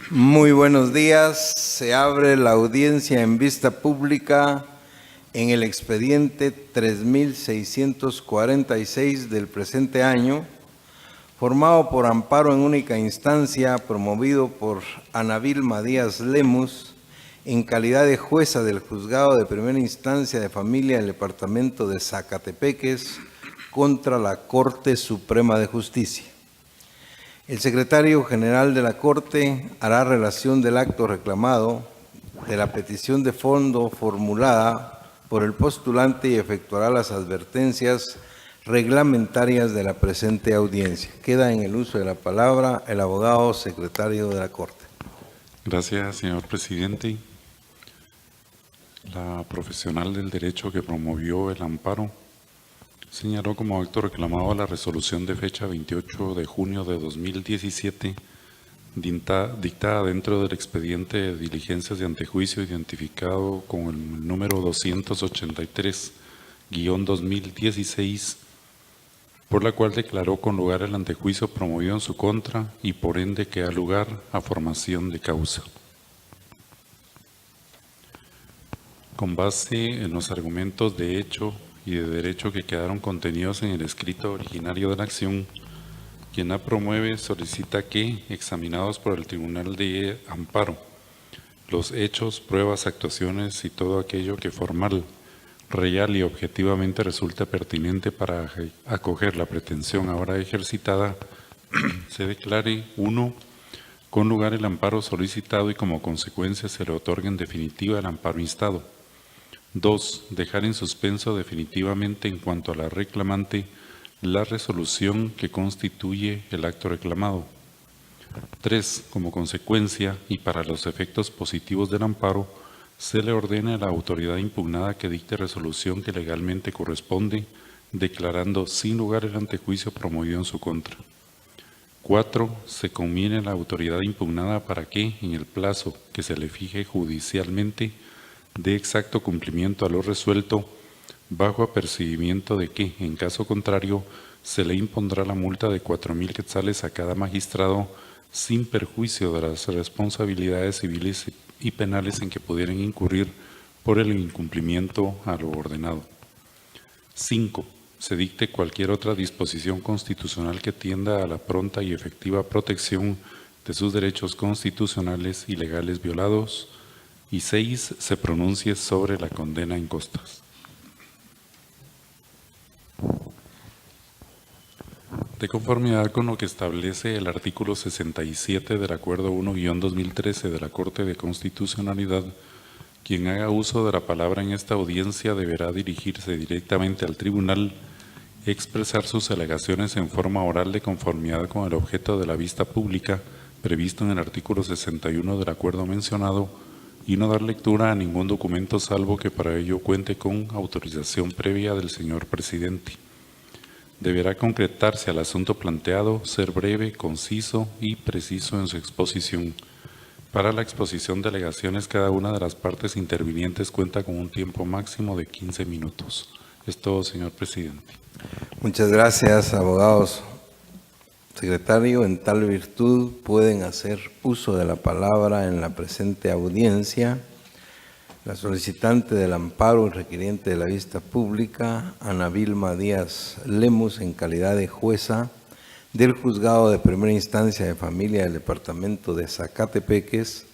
Muy buenos días. Se abre la audiencia en vista pública en el expediente 3646 del presente año, formado por amparo en única instancia, promovido por Ana Vilma Díaz Lemus, en calidad de jueza del Juzgado de Primera Instancia de Familia del Departamento de Zacatepeques, contra la Corte Suprema de Justicia. El secretario general de la Corte hará relación del acto reclamado, de la petición de fondo formulada por el postulante y efectuará las advertencias reglamentarias de la presente audiencia. Queda en el uso de la palabra el abogado secretario de la Corte. Gracias, señor presidente. La profesional del derecho que promovió el amparo señaló como acto reclamado la resolución de fecha 28 de junio de 2017, dictada dentro del expediente de diligencias de antejuicio identificado con el número 283-2016, por la cual declaró con lugar el antejuicio promovido en su contra y por ende que da lugar a formación de causa. Con base en los argumentos de hecho y de derecho que quedaron contenidos en el escrito originario de la acción, quien la promueve solicita que, examinados por el Tribunal de Amparo, los hechos, pruebas, actuaciones y todo aquello que formal, real y objetivamente resulte pertinente para acoger la pretensión ahora ejercitada, se declare 1. Con lugar el amparo solicitado y como consecuencia se le otorgue en definitiva el amparo instado. 2. Dejar en suspenso definitivamente en cuanto a la reclamante la resolución que constituye el acto reclamado. 3. Como consecuencia y para los efectos positivos del amparo, se le ordena a la autoridad impugnada que dicte resolución que legalmente corresponde, declarando sin lugar el antejuicio promovido en su contra. 4. Se conviene a la autoridad impugnada para que, en el plazo que se le fije judicialmente, dé exacto cumplimiento a lo resuelto, bajo apercibimiento de que, en caso contrario, se le impondrá la multa de 4,000 quetzales a cada magistrado, sin perjuicio de las responsabilidades civiles y penales en que pudieran incurrir por el incumplimiento a lo ordenado. 5. Se dicte cualquier otra disposición constitucional que tienda a la pronta y efectiva protección de sus derechos constitucionales y legales violados. Y 6. Se pronuncie sobre la condena en costas. De conformidad con lo que establece el artículo 67 del Acuerdo 1-2013 de la Corte de Constitucionalidad, quien haga uso de la palabra en esta audiencia deberá dirigirse directamente al tribunal, expresar sus alegaciones en forma oral de conformidad con el objeto de la vista pública previsto en el artículo 61 del acuerdo mencionado y no dar lectura a ningún documento salvo que para ello cuente con autorización previa del señor presidente. Deberá concretarse al asunto planteado, ser breve, conciso y preciso en su exposición. Para la exposición de alegaciones, cada una de las partes intervinientes cuenta con un tiempo máximo de 15 minutos. Es todo, señor presidente. Muchas gracias, abogados. Secretario, en tal virtud pueden hacer uso de la palabra en la presente audiencia la solicitante del amparo y requiriente de la vista pública, Ana Vilma Díaz Lemus, en calidad de jueza del Juzgado de Primera Instancia de Familia del Departamento de Zacatepeques,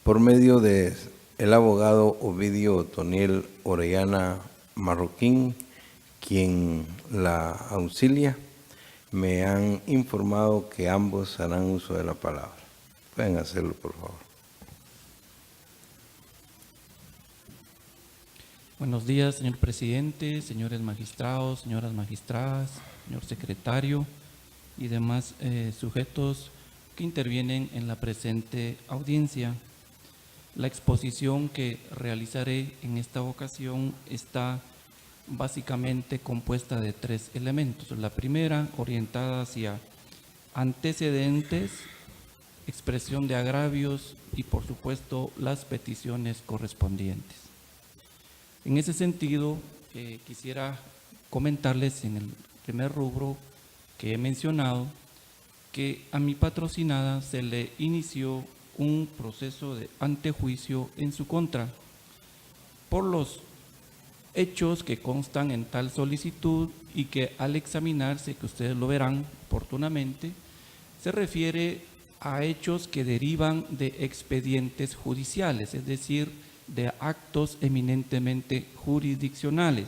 por medio de el abogado Ovidio Otoniel Orellana Marroquín, quien la auxilia. Me han informado que ambos harán uso de la palabra. Pueden hacerlo, por favor. Buenos días, señor presidente, señores magistrados, señoras magistradas, señor secretario y demás sujetos que intervienen en la presente audiencia. La exposición que realizaré en esta ocasión está básicamente compuesta de 3 elementos. La primera, orientada hacia antecedentes, expresión de agravios y, por supuesto, las peticiones correspondientes. En ese sentido, quisiera comentarles en el primer rubro que he mencionado que a mi patrocinada se le inició un proceso de antejuicio en su contra por los hechos que constan en tal solicitud y que al examinarse, que ustedes lo verán oportunamente, se refiere a hechos que derivan de expedientes judiciales, es decir, de actos eminentemente jurisdiccionales.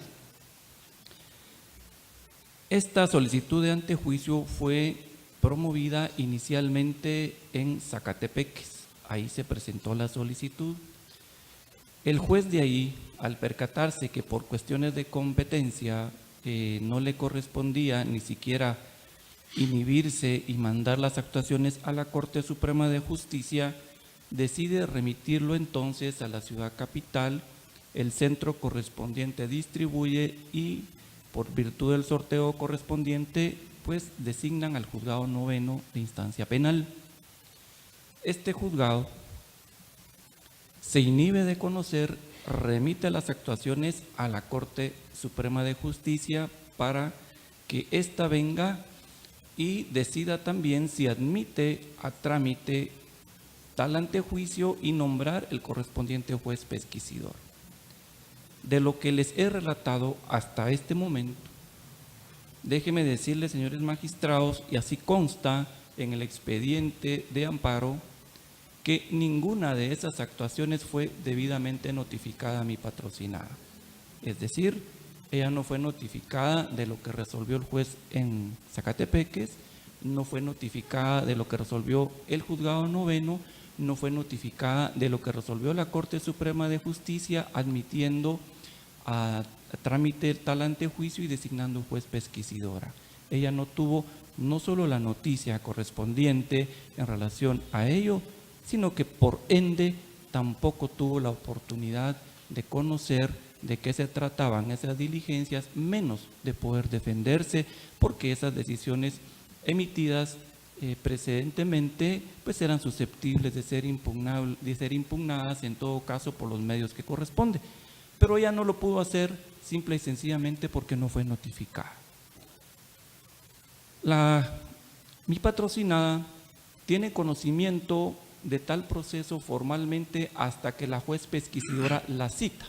Esta solicitud de antejuicio fue promovida inicialmente en Zacatepeques. Ahí se presentó la solicitud. El juez de ahí, al percatarse que por cuestiones de competencia no le correspondía ni siquiera inhibirse y mandar las actuaciones a la Corte Suprema de Justicia, decide remitirlo entonces a la ciudad capital. El centro correspondiente distribuye y por virtud del sorteo correspondiente, pues designan al juzgado noveno de instancia penal. Este juzgado se inhibe de conocer, remite las actuaciones a la Corte Suprema de Justicia para que ésta venga y decida también si admite a trámite tal antejuicio y nombrar el correspondiente juez pesquisidor. De lo que les he relatado hasta este momento, déjenme decirles, señores magistrados, y así consta en el expediente de amparo, que ninguna de esas actuaciones fue debidamente notificada a mi patrocinada. Es decir, ella no fue notificada de lo que resolvió el juez en Zacatepeques, no fue notificada de lo que resolvió el juzgado noveno, no fue notificada de lo que resolvió la Corte Suprema de Justicia, admitiendo a trámite tal antejuicio y designando juez pesquisidora. Ella no tuvo no solo la noticia correspondiente en relación a ello, sino que por ende tampoco tuvo la oportunidad de conocer de qué se trataban esas diligencias, menos de poder defenderse, porque esas decisiones emitidas precedentemente pues eran susceptibles de ser impugnadas en todo caso por los medios que corresponde. Pero ella no lo pudo hacer simple y sencillamente porque no fue notificada. Mi patrocinada tiene conocimiento de tal proceso formalmente hasta que la juez pesquisidora la cita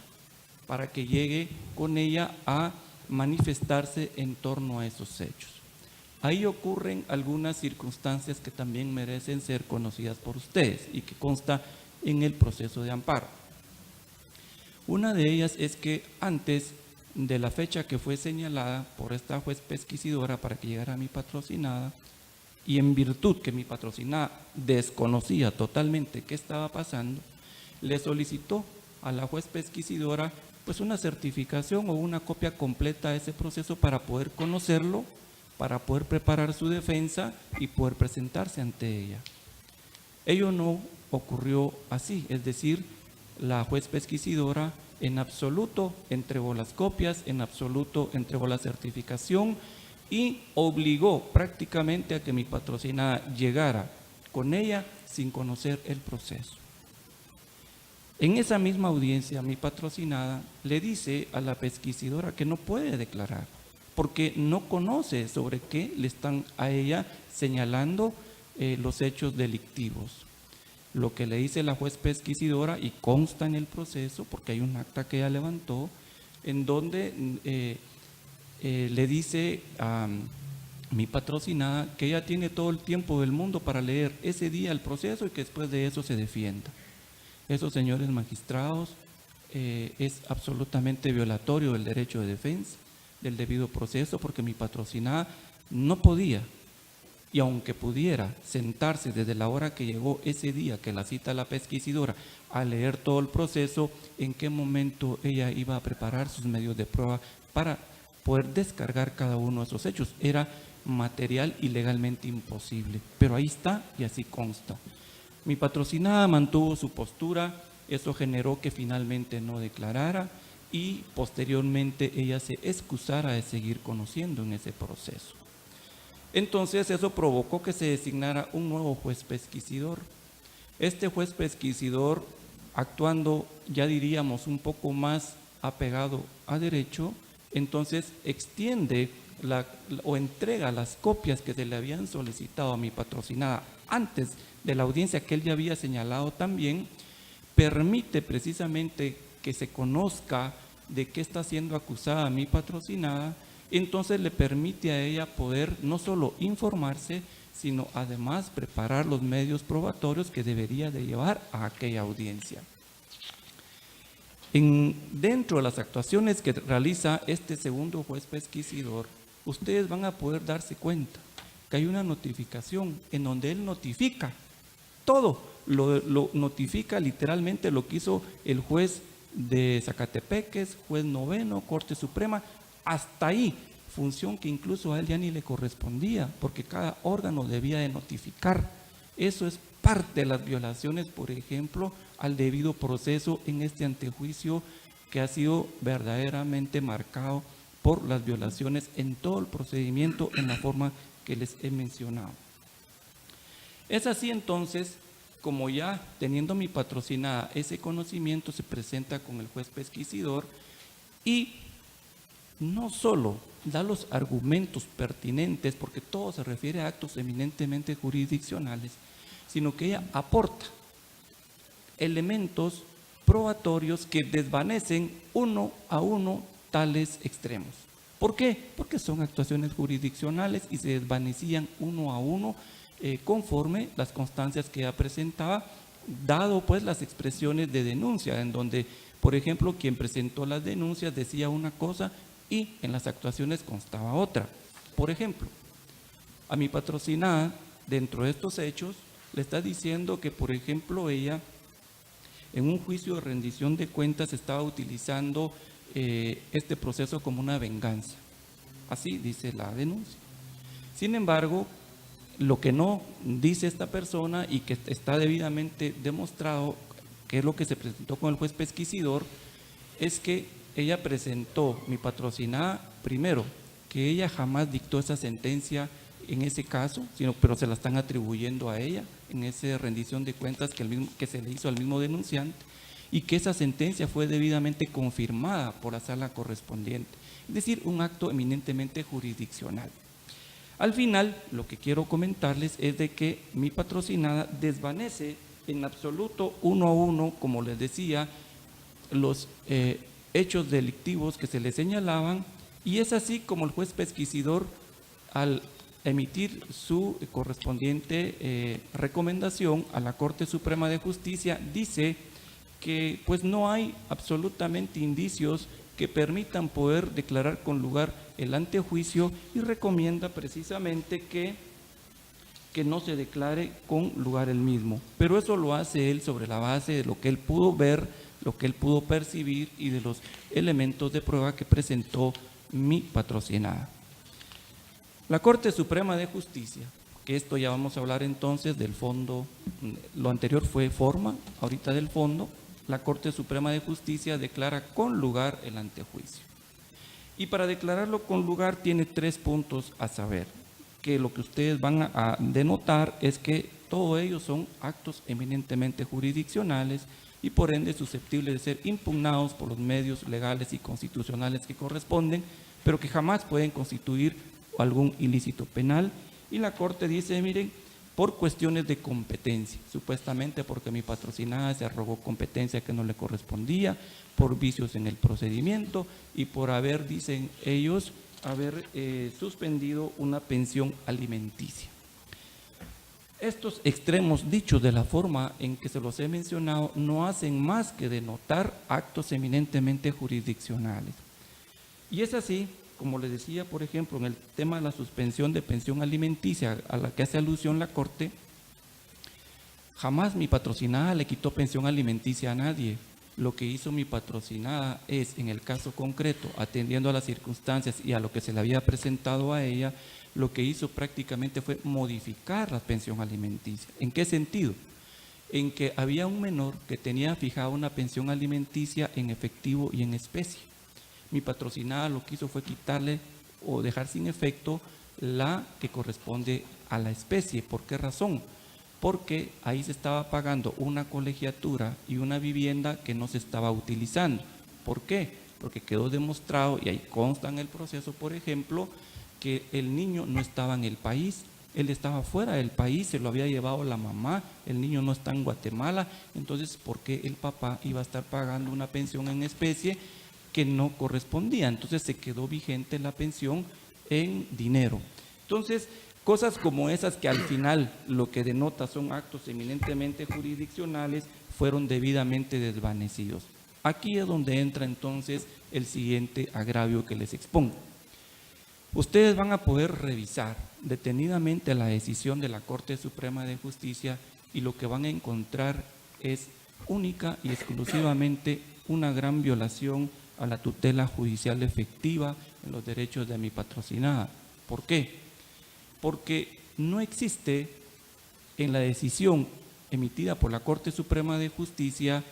para que llegue con ella a manifestarse en torno a esos hechos. Ahí ocurren algunas circunstancias que también merecen ser conocidas por ustedes y que consta en el proceso de amparo. Una de ellas es que antes de la fecha que fue señalada por esta juez pesquisidora para que llegara a mi patrocinada, y en virtud que mi patrocinada desconocía totalmente qué estaba pasando, le solicitó a la juez pesquisidora pues una certificación o una copia completa de ese proceso para poder conocerlo, para poder preparar su defensa y poder presentarse ante ella. Ello no ocurrió así, es decir, la juez pesquisidora en absoluto entregó las copias, en absoluto entregó la certificación y obligó prácticamente a que mi patrocinada llegara con ella sin conocer el proceso. En esa misma audiencia, mi patrocinada le dice a la pesquisidora que no puede declarar, porque no conoce sobre qué le están a ella señalando los hechos delictivos. Lo que le dice la juez pesquisidora, y consta en el proceso, porque hay un acta que ella levantó, en donde le dice a mi patrocinada que ella tiene todo el tiempo del mundo para leer ese día el proceso y que después de eso se defienda. Eso, señores magistrados, es absolutamente violatorio del derecho de defensa, del debido proceso, porque mi patrocinada no podía, y aunque pudiera sentarse desde la hora que llegó ese día que la cita la pesquisidora a leer todo el proceso, en qué momento ella iba a preparar sus medios de prueba para poder descargar cada uno de esos hechos. Era material y legalmente imposible, pero ahí está y así consta. Mi patrocinada mantuvo su postura, eso generó que finalmente no declarara y posteriormente ella se excusara de seguir conociendo en ese proceso. Entonces eso provocó que se designara un nuevo juez pesquisidor. Este juez pesquisidor, actuando ya diríamos un poco más apegado a derecho, entonces extiende o entrega las copias que se le habían solicitado a mi patrocinada antes de la audiencia que él ya había señalado también, permite precisamente que se conozca de qué está siendo acusada mi patrocinada, entonces le permite a ella poder no solo informarse, sino además preparar los medios probatorios que debería de llevar a aquella audiencia. Dentro de las actuaciones que realiza este segundo juez pesquisidor, ustedes van a poder darse cuenta que hay una notificación en donde él notifica todo, lo notifica literalmente lo que hizo el juez de Zacatepeques, juez noveno, Corte Suprema, hasta ahí, función que incluso a él ya ni le correspondía, porque cada órgano debía de notificar. Eso es parte de las violaciones, por ejemplo, al debido proceso en este antejuicio que ha sido verdaderamente marcado por las violaciones en todo el procedimiento en la forma que les he mencionado. Es así entonces, como ya teniendo mi patrocinada ese conocimiento, se presenta con el juez pesquisidor y no solo da los argumentos pertinentes, porque todo se refiere a actos eminentemente jurisdiccionales, sino que ella aporta elementos probatorios que desvanecen uno a uno tales extremos. ¿Por qué? Porque son actuaciones jurisdiccionales y se desvanecían uno a uno conforme las constancias que ella presentaba, dado pues las expresiones de denuncia, en donde, por ejemplo, quien presentó las denuncias decía una cosa y en las actuaciones constaba otra. Por ejemplo, a mi patrocinada, dentro de estos hechos, le está diciendo que, por ejemplo, ella en un juicio de rendición de cuentas estaba utilizando este proceso como una venganza. Así dice la denuncia. Sin embargo, lo que no dice esta persona y que está debidamente demostrado, que es lo que se presentó con el juez pesquisidor, es que ella presentó, mi patrocinada, primero, que ella jamás dictó esa sentencia en ese caso, pero se la están atribuyendo a ella en esa rendición de cuentas que se le hizo al mismo denunciante, y que esa sentencia fue debidamente confirmada por la sala correspondiente, es decir, un acto eminentemente jurisdiccional. Al final, lo que quiero comentarles es de que mi patrocinada desvanece en absoluto uno a uno, como les decía, los hechos delictivos que se le señalaban, y es así como el juez pesquisidor, al emitir su correspondiente recomendación a la Corte Suprema de Justicia, dice que pues no hay absolutamente indicios que permitan poder declarar con lugar el antejuicio, y recomienda precisamente que no se declare con lugar el mismo. Pero eso lo hace él sobre la base de lo que él pudo ver, lo que él pudo percibir y de los elementos de prueba que presentó mi patrocinada. La Corte Suprema de Justicia, que esto ya vamos a hablar entonces del fondo, lo anterior fue forma, ahorita del fondo. La Corte Suprema de Justicia declara con lugar el antejuicio. Y para declararlo con lugar tiene 3 puntos a saber, que lo que ustedes van a denotar es que todos ellos son actos eminentemente jurisdiccionales y por ende susceptibles de ser impugnados por los medios legales y constitucionales que corresponden, pero que jamás pueden constituir algún ilícito penal. Y la Corte dice, miren, por cuestiones de competencia, supuestamente porque mi patrocinada se arrogó competencia que no le correspondía, por vicios en el procedimiento y por haber, dicen ellos, haber suspendido una pensión alimenticia. Estos extremos dichos de la forma en que se los he mencionado no hacen más que denotar actos eminentemente jurisdiccionales. Y es así, como les decía, por ejemplo, en el tema de la suspensión de pensión alimenticia a la que hace alusión la Corte, jamás mi patrocinada le quitó pensión alimenticia a nadie. Lo que hizo mi patrocinada es, en el caso concreto, atendiendo a las circunstancias y a lo que se le había presentado a ella, lo que hizo prácticamente fue modificar la pensión alimenticia. ¿En qué sentido? En que había un menor que tenía fijada una pensión alimenticia en efectivo y en especie. Mi patrocinada lo que hizo fue quitarle o dejar sin efecto la que corresponde a la especie. ¿Por qué razón? Porque ahí se estaba pagando una colegiatura y una vivienda que no se estaba utilizando. ¿Por qué? Porque quedó demostrado, y ahí consta en el proceso, por ejemplo, que el niño no estaba en el país Él estaba fuera del país, se lo había llevado la mamá, el niño no está en Guatemala, entonces ¿por qué el papá iba a estar pagando una pensión en especie que no correspondía? Entonces se quedó vigente la pensión en dinero. Entonces, cosas como esas que al final lo que denota son actos eminentemente jurisdiccionales fueron debidamente desvanecidos. Aquí es donde entra entonces el siguiente agravio que les expongo. Ustedes van a poder revisar detenidamente la decisión de la Corte Suprema de Justicia y lo que van a encontrar es única y exclusivamente una gran violación a la tutela judicial efectiva en los derechos de mi patrocinada. ¿Por qué? Porque no existe en la decisión emitida por la Corte Suprema de Justicia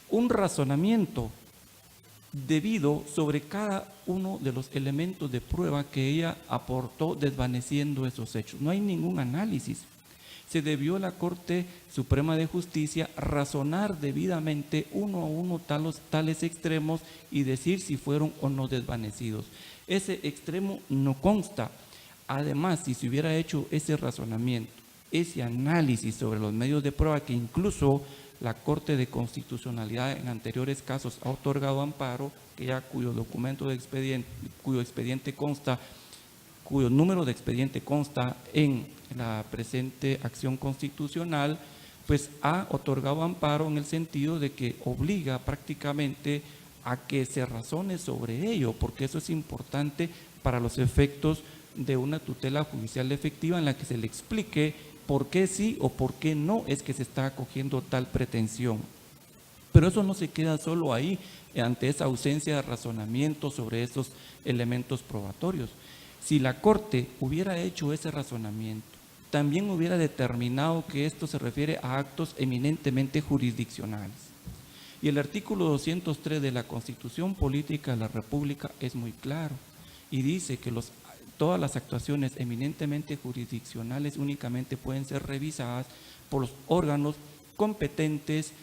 un razonamiento debido sobre cada uno de los elementos de prueba que ella aportó desvaneciendo esos hechos. No hay ningún análisis. Se debió a la Corte Suprema de Justicia razonar debidamente uno a uno tales extremos y decir si fueron o no desvanecidos. Ese extremo no consta. Además, si se hubiera hecho ese razonamiento, ese análisis sobre los medios de prueba que incluso la Corte de Constitucionalidad en anteriores casos ha otorgado amparo, cuyo documento de expediente, cuyo número de expediente consta en la presente acción constitucional, pues ha otorgado amparo en el sentido de que obliga prácticamente a que se razone sobre ello, porque eso es importante para los efectos de una tutela judicial efectiva en la que se le explique por qué sí o por qué no es que se está acogiendo tal pretensión. Pero eso no se queda solo ahí, ante esa ausencia de razonamiento sobre esos elementos probatorios. Si la Corte hubiera hecho ese razonamiento, también hubiera determinado que esto se refiere a actos eminentemente jurisdiccionales. Y el artículo 203 de la Constitución Política de la República es muy claro y dice que todas las actuaciones eminentemente jurisdiccionales únicamente pueden ser revisadas por los órganos competentes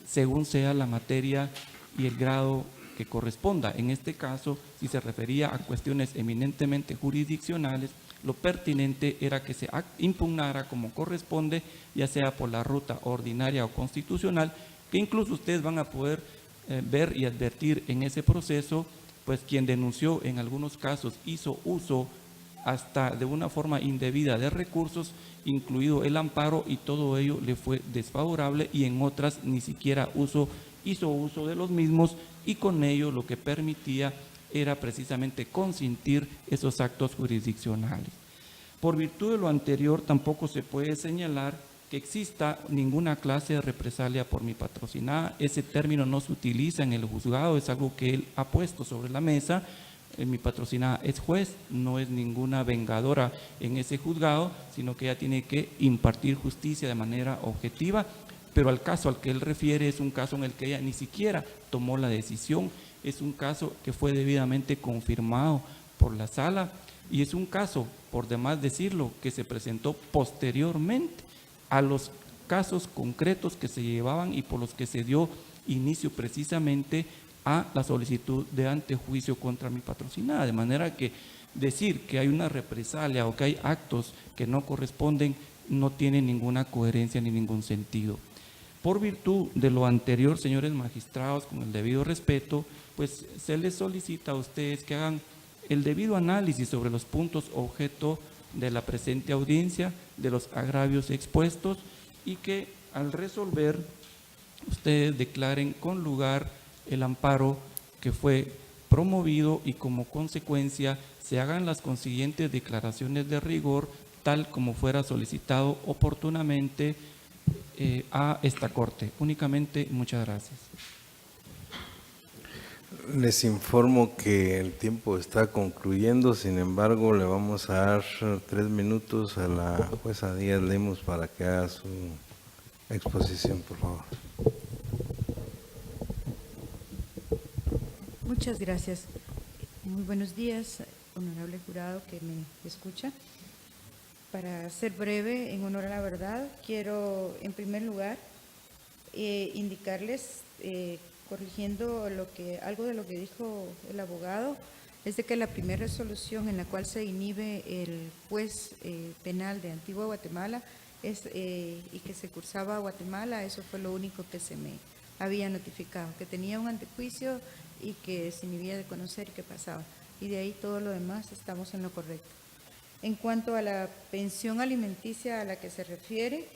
según sea la materia y el grado que corresponda. En este caso, si se refería a cuestiones eminentemente jurisdiccionales, lo pertinente era que se impugnara como corresponde, ya sea por la ruta ordinaria o constitucional, que incluso ustedes van a poder ver y advertir en ese proceso, pues quien denunció en algunos casos hizo uso hasta de una forma indebida de recursos, incluido el amparo, y todo ello le fue desfavorable, y en otras ni siquiera hizo uso de los mismos, y con ello lo que permitía era precisamente consentir esos actos jurisdiccionales. Por virtud de lo anterior, tampoco se puede señalar que exista ninguna clase de represalia por mi patrocinada. Ese término no se utiliza en el juzgado, es algo que él ha puesto sobre la mesa. Mi patrocinada es juez, no es ninguna vengadora en ese juzgado, sino que ella tiene que impartir justicia de manera objetiva, pero al caso al que él refiere es un caso en el que ella ni siquiera tomó la decisión, es un caso que fue debidamente confirmado por la sala y es un caso, por demás decirlo, que se presentó posteriormente a los casos concretos que se llevaban y por los que se dio inicio precisamente a la solicitud de antejuicio contra mi patrocinada, de manera que decir que hay una represalia o que hay actos que no corresponden no tiene ninguna coherencia ni ningún sentido. Por virtud de lo anterior, señores magistrados, con el debido respeto, pues se les solicita a ustedes que hagan el debido análisis sobre los puntos objeto de la presente audiencia, de los agravios expuestos, y que al resolver ustedes declaren con lugar el amparo que fue promovido y como consecuencia se hagan las consiguientes declaraciones de rigor tal como fuera solicitado oportunamente a esta Corte. Únicamente, muchas gracias. Les informo que el tiempo está concluyendo, sin embargo le vamos a dar 3 minutos a la jueza Díaz Lemos para que haga su exposición, por favor. Muchas gracias. Muy buenos días, honorable jurado que me escucha. Para ser breve, en honor a la verdad, quiero en primer lugar indicarles, corrigiendo algo de lo que dijo el abogado, es de que la primera resolución en la cual se inhibe el juez penal de Antigua Guatemala y que se cursaba a Guatemala, eso fue lo único que se me había notificado, que tenía un antejuicio y que se inhibía de conocer qué pasaba. Y de ahí todo lo demás estamos en lo correcto. En cuanto a la pensión alimenticia a la que se refiere,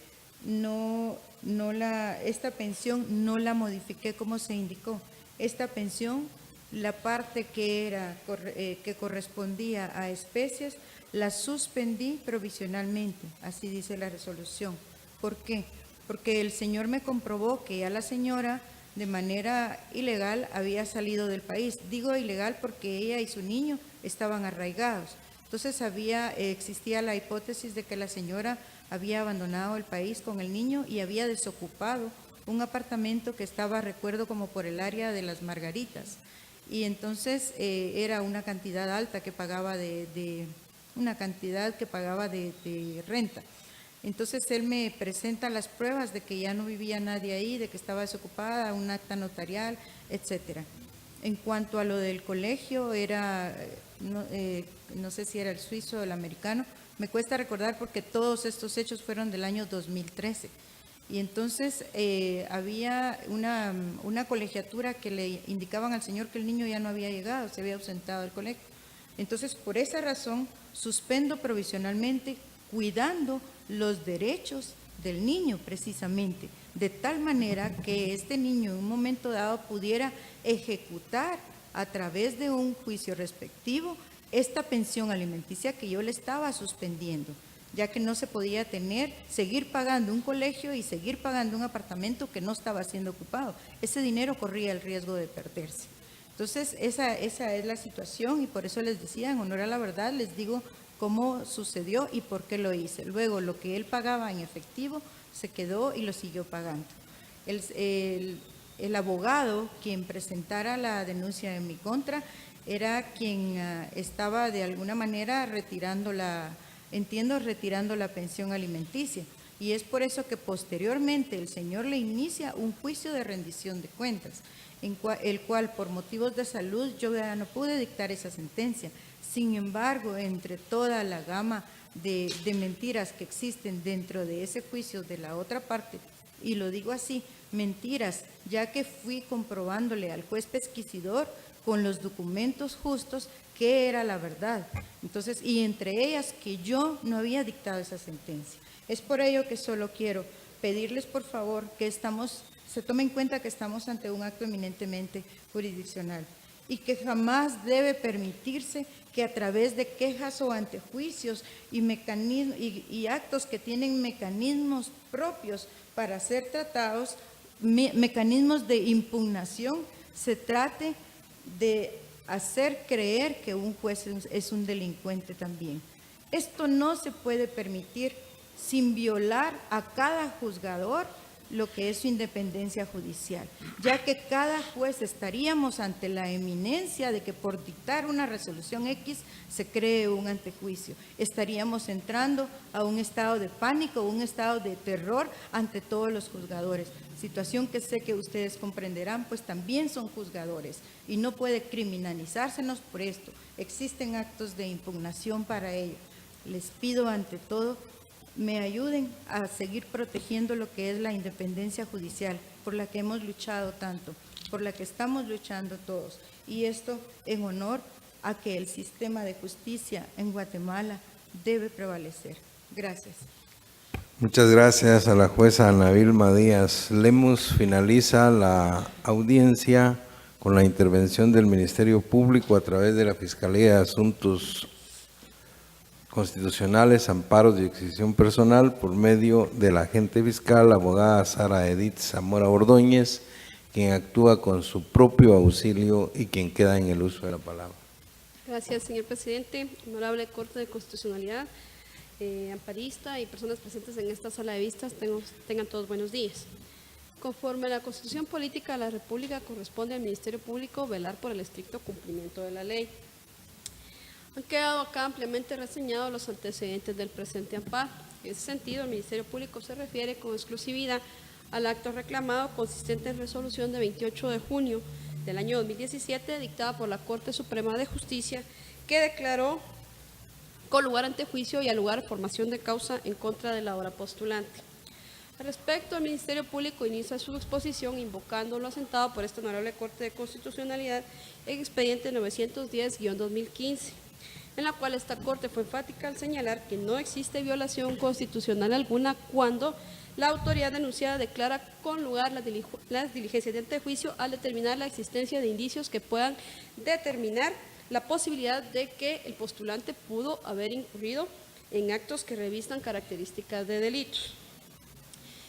esta pensión no la modifiqué como se indicó. Esta pensión, la parte que correspondía a especies, la suspendí provisionalmente, así dice la resolución. ¿Por qué? Porque el señor me comprobó que ya la señora de manera ilegal había salido del país. Digo ilegal porque ella y su niño estaban arraigados. Entonces existía la hipótesis de que la señora había abandonado el país con el niño y había desocupado un apartamento que estaba, recuerdo, como por el área de las Margaritas. Y entonces era una cantidad alta que pagaba de renta. Entonces él me presenta las pruebas de que ya no vivía nadie ahí, de que estaba desocupada, un acta notarial, etcétera. En cuanto a lo del colegio, no sé si era el suizo o el americano, me cuesta recordar porque todos estos hechos fueron del año 2013. Y entonces había una colegiatura que le indicaban al señor que el niño ya no había llegado, se había ausentado del colegio. Entonces, por esa razón, suspendo provisionalmente, cuidando los derechos del niño precisamente, de tal manera que este niño en un momento dado pudiera ejecutar a través de un juicio respectivo esta pensión alimenticia que yo le estaba suspendiendo, ya que no se podía seguir pagando un colegio y seguir pagando un apartamento que no estaba siendo ocupado. Ese dinero corría el riesgo de perderse. Entonces, esa es la situación y por eso les decía, en honor a la verdad, les digo cómo sucedió y por qué lo hice. Luego, lo que él pagaba en efectivo se quedó y lo siguió pagando. El abogado quien presentara la denuncia en mi contra era quien estaba de alguna manera retirando la pensión alimenticia. Y es por eso que posteriormente el señor le inicia un juicio de rendición de cuentas, el cual por motivos de salud yo ya no pude dictar esa sentencia. Sin embargo, entre toda la gama de mentiras que existen dentro de ese juicio de la otra parte, y lo digo así, mentiras, ya que fui comprobándole al juez pesquisidor con los documentos justos qué era la verdad. Entonces, y entre ellas que yo no había dictado esa sentencia. Es por ello que solo quiero pedirles, por favor, que se tome en cuenta que estamos ante un acto eminentemente jurisdiccional y que jamás debe permitirse que a través de quejas o antejuicios y actos que tienen mecanismos propios para ser tratados, mecanismos de impugnación, se trate de hacer creer que un juez es un delincuente también. Esto no se puede permitir sin violar a cada juzgador lo que es su independencia judicial, ya que cada juez estaríamos ante la eminencia de que por dictar una resolución X se cree un antejuicio. Estaríamos entrando a un estado de pánico, un estado de terror ante todos los juzgadores, situación que sé que ustedes comprenderán, pues también son juzgadores y no puede criminalizársenos por esto. Existen actos de impugnación para ello. Les pido ante todo me ayuden a seguir protegiendo lo que es la independencia judicial, por la que hemos luchado tanto, por la que estamos luchando todos. Y esto en honor a que el sistema de justicia en Guatemala debe prevalecer. Gracias. Muchas gracias a la jueza Ana Vilma Díaz Lemus. Finaliza la audiencia con la intervención del Ministerio Público a través de la Fiscalía de Asuntos Constitucionales, Amparos y Adquisición Personal por medio de la agente fiscal, abogada Sara Edith Zamora Ordóñez, quien actúa con su propio auxilio y quien queda en el uso de la palabra. Gracias, señor presidente. Honorable Corte de Constitucionalidad, amparista y personas presentes en esta sala de vistas, tengan todos buenos días. Conforme a la Constitución Política de la República, corresponde al Ministerio Público velar por el estricto cumplimiento de la ley. Han quedado acá ampliamente reseñados los antecedentes del presente amparo. En ese sentido, el Ministerio Público se refiere con exclusividad al acto reclamado consistente en resolución de 28 de junio del año 2017, dictada por la Corte Suprema de Justicia, que declaró con lugar ante juicio y al lugar formación de causa en contra de la ahora postulante. Al respecto, el Ministerio Público inicia su exposición invocando lo asentado por esta Honorable Corte de Constitucionalidad en expediente 910-2015, en la cual esta Corte fue enfática al señalar que no existe violación constitucional alguna cuando la autoridad denunciada declara con lugar las diligencias de antejuicio al determinar la existencia de indicios que puedan determinar la posibilidad de que el postulante pudo haber incurrido en actos que revistan características de delitos.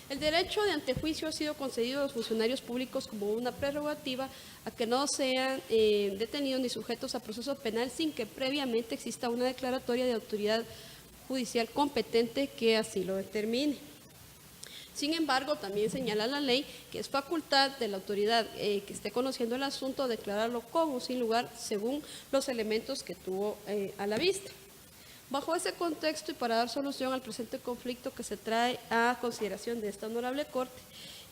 El derecho de antejuicio ha sido concedido a los funcionarios públicos como una prerrogativa a que no sean detenidos ni sujetos a proceso penal sin que previamente exista una declaratoria de autoridad judicial competente que así lo determine. Sin embargo, también señala la ley que es facultad de la autoridad que esté conociendo el asunto declararlo con o sin lugar según los elementos que tuvo a la vista. Bajo ese contexto y para dar solución al presente conflicto que se trae a consideración de esta honorable Corte,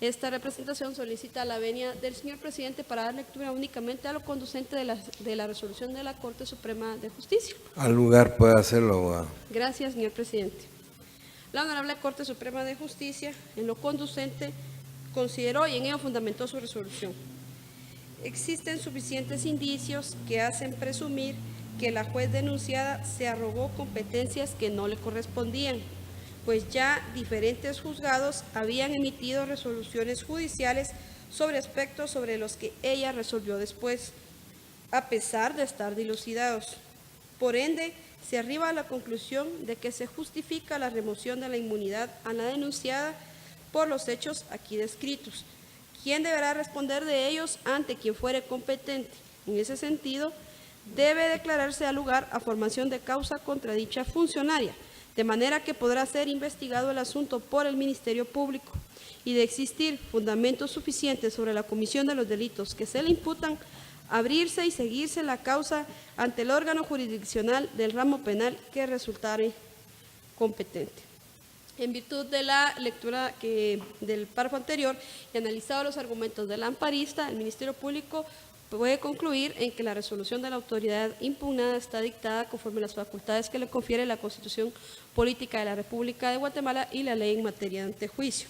esta representación solicita la venia del señor presidente para dar lectura únicamente a lo conducente de la resolución de la Corte Suprema de Justicia. Al lugar puede hacerlo, abogado. Gracias, señor presidente. La honorable Corte Suprema de Justicia, en lo conducente, consideró y en ello fundamentó su resolución. Existen suficientes indicios que hacen presumir que la juez denunciada se arrogó competencias que no le correspondían, pues ya diferentes juzgados habían emitido resoluciones judiciales sobre aspectos sobre los que ella resolvió después, a pesar de estar dilucidados. Por ende, se arriba a la conclusión de que se justifica la remoción de la inmunidad a la denunciada por los hechos aquí descritos. ¿Quién deberá responder de ellos ante quien fuere competente? En ese sentido, debe declararse al lugar a formación de causa contra dicha funcionaria, de manera que podrá ser investigado el asunto por el Ministerio Público y de existir fundamentos suficientes sobre la comisión de los delitos que se le imputan, abrirse y seguirse la causa ante el órgano jurisdiccional del ramo penal que resultare competente. En virtud de la lectura del párrafo anterior y analizado los argumentos del amparista, el Ministerio Público puede concluir en que la resolución de la autoridad impugnada está dictada conforme a las facultades que le confiere la Constitución Política de la República de Guatemala y la ley en materia de antejuicio.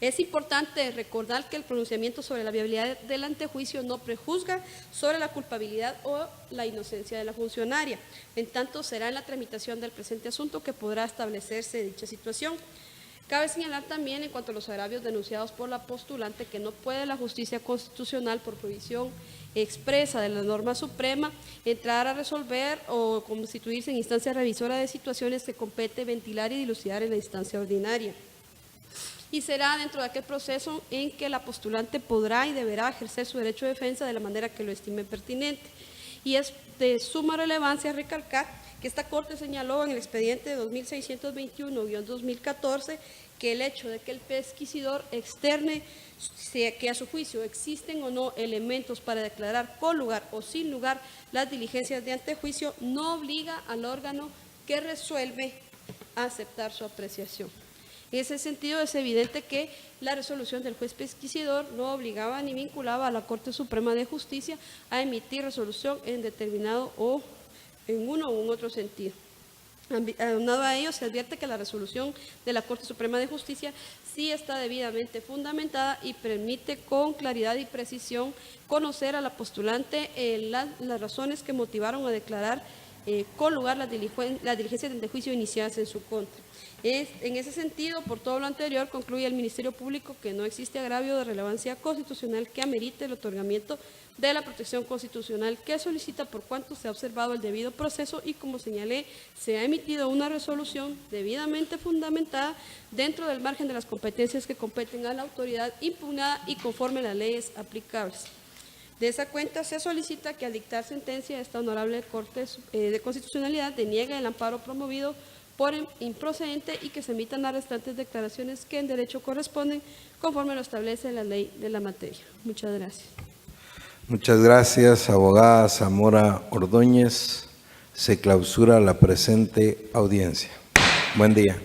Es importante recordar que el pronunciamiento sobre la viabilidad del antejuicio no prejuzga sobre la culpabilidad o la inocencia de la funcionaria. En tanto, será en la tramitación del presente asunto que podrá establecerse dicha situación. Cabe señalar también en cuanto a los agravios denunciados por la postulante que no puede la justicia constitucional por prohibición expresa de la norma suprema entrar a resolver o constituirse en instancia revisora de situaciones que compete ventilar y dilucidar en la instancia ordinaria. Y será dentro de aquel proceso en que la postulante podrá y deberá ejercer su derecho de defensa de la manera que lo estime pertinente. Y es de suma relevancia recalcar que esta Corte señaló en el expediente 2621-2014 que el hecho de que el pesquisidor externe que a su juicio existen o no elementos para declarar con lugar o sin lugar las diligencias de antejuicio no obliga al órgano que resuelve a aceptar su apreciación. En ese sentido, es evidente que la resolución del juez pesquisidor no obligaba ni vinculaba a la Corte Suprema de Justicia a emitir resolución en determinado o en uno u otro sentido. Aunado a ello, se advierte que la resolución de la Corte Suprema de Justicia sí está debidamente fundamentada y permite con claridad y precisión conocer a la postulante las razones que motivaron a declarar con lugar las diligencias de antejuicio iniciadas en su contra. En ese sentido, por todo lo anterior, concluye el Ministerio Público que no existe agravio de relevancia constitucional que amerite el otorgamiento de la protección constitucional que solicita por cuanto se ha observado el debido proceso y, como señalé, se ha emitido una resolución debidamente fundamentada dentro del margen de las competencias que competen a la autoridad impugnada y conforme a las leyes aplicables. De esa cuenta, se solicita que al dictar sentencia esta honorable Corte de Constitucionalidad deniegue el amparo promovido por improcedente y que se emitan las restantes declaraciones que en derecho corresponden conforme lo establece la ley de la materia. Muchas gracias. Muchas gracias, abogada Zamora Ordóñez. Se clausura la presente audiencia. Buen día.